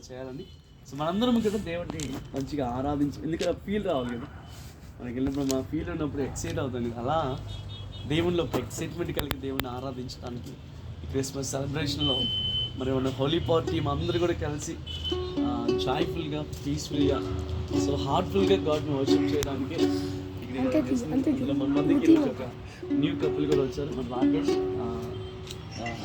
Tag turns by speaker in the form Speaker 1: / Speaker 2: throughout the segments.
Speaker 1: చేయాలని. సో మనందరం కూడా దేవుడిని మంచిగా ఆరాధించి, ఎందుకంటే ఫీల్ రావాలి కదా మనకి. వెళ్ళినప్పుడు మా ఫీల్ ఉన్నప్పుడు ఎక్సైట్ అవుతాం కదా, అలా దేవునిలో ఎక్సైట్మెంట్ కలిగి దేవుడిని ఆరాధించడానికి ఈ క్రిస్మస్ సెలబ్రేషన్లో మరి మన హోలీ పార్టీ అందరూ కూడా కలిసి జాయ్ఫుల్గా, పీస్ఫుల్గా, సో హార్ట్ఫుల్గా గాడ్ని వర్షిప్ చేయడానికి ఇక్కడ మన మందికి ఒక న్యూ కపుల్ కూడా వచ్చారు. మన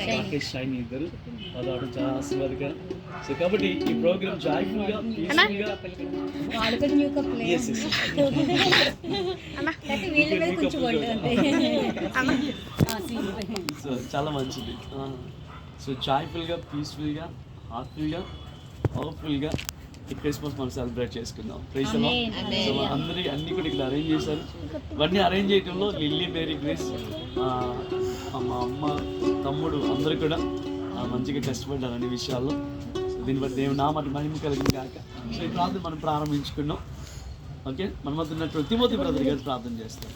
Speaker 1: రాకేష్ షైన్ ఇద్దరు వాళ్ళు చాలా ఆశీర్వాదకరం. సో కాబట్టి ఈ ప్రోగ్రామ్ జాయ్ఫుల్గా, పీస్ఫుల్గా సో చాలా మంచిది. సో జాయ్ఫుల్గా, పీస్ఫుల్గా, హార్ట్ఫుల్గా, పవర్ఫుల్గా ఈ క్రిస్మస్ మనం సెలబ్రేట్ చేసుకుందాం. Praise the lord. సో అన్ని కూడా ఇక్కడ అరేంజ్ చేశారు. ఇవన్నీ అరేంజ్ చేయడంలో లిల్లీ, మేరీ, గ్రేస్, మా అమ్మ, తమ్ముడు అందరూ కూడా మంచిగా కష్టపడ్డారు అన్ని విషయాల్లో. సో దీన్ని బట్టి దేవుని నామమునకు మహిమ కలిగింది కాక. సో ఈ ప్రార్థన మనం ప్రారంభించుకున్నాం. ఓకే, మన మధ్య ఉన్నటువంటి తిమోతి బ్రదర్ గారు ప్రార్థన చేస్తారు.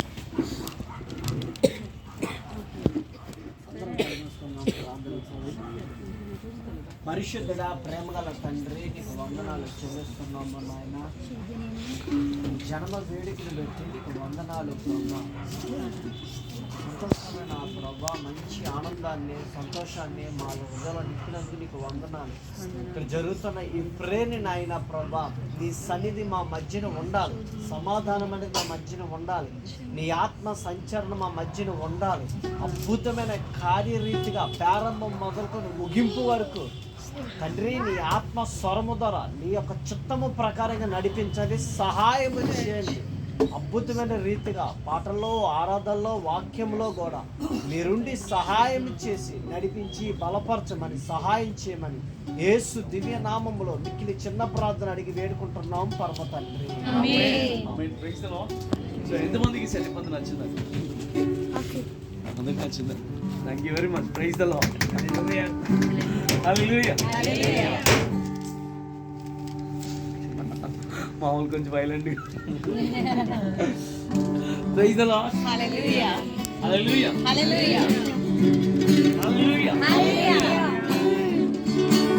Speaker 2: పరిశుద్ధుడా, ప్రేమగల తండ్రి, నీకు వందనాలు చెల్లిస్తున్నాము నాయన. జన్మ వేడుకలు పెట్టి నీకు వందనాలు ప్రభా. సంతోషమైన ప్రభా, మంచి ఆనందాన్ని, సంతోషాన్ని మా హృదయంలో నింపినందుకు నీకు వందనాలు. ఇక్కడ జరుగుతున్న ఈ ప్రేని నాయన ప్రభా, నీ సన్నిధి మా మధ్యన ఉండాలి, సమాధానం అనేది మా మధ్యన ఉండాలి, నీ ఆత్మ సంచరణ మా మధ్యన ఉండాలి. అద్భుతమైన కార్యరీతిగా ప్రారంభం మొదలుకొని ముగింపు వరకు తండ్రి నీ ఆత్మ స్వరము ద్వారా నీ యొక్క చిత్తము ప్రకారంగా నడిపించండి, సహాయము చేయండి. అద్భుతమైన రీతిగా పాటల్లో, ఆరాధనలో, వాక్యంలో కూడా మీరుండి సహాయం చేసి నడిపించి బలపరచమని, సహాయం చేయమని యేసు దివ్య నామములో మిక్కిలి చిన్న ప్రార్థన అడిగి వేడుకుంటున్నాం పరమ తండ్రి.
Speaker 1: ఎంతమందికి సెలవు నచ్చిందండి? అందరికి నచ్చిందా? Thank you very much. Praise the lord. Hallelujah. మామూలు కొంచెం violent. Praise the lord. Hallelujah. Hallelujah. Hallelujah. Hallelujah.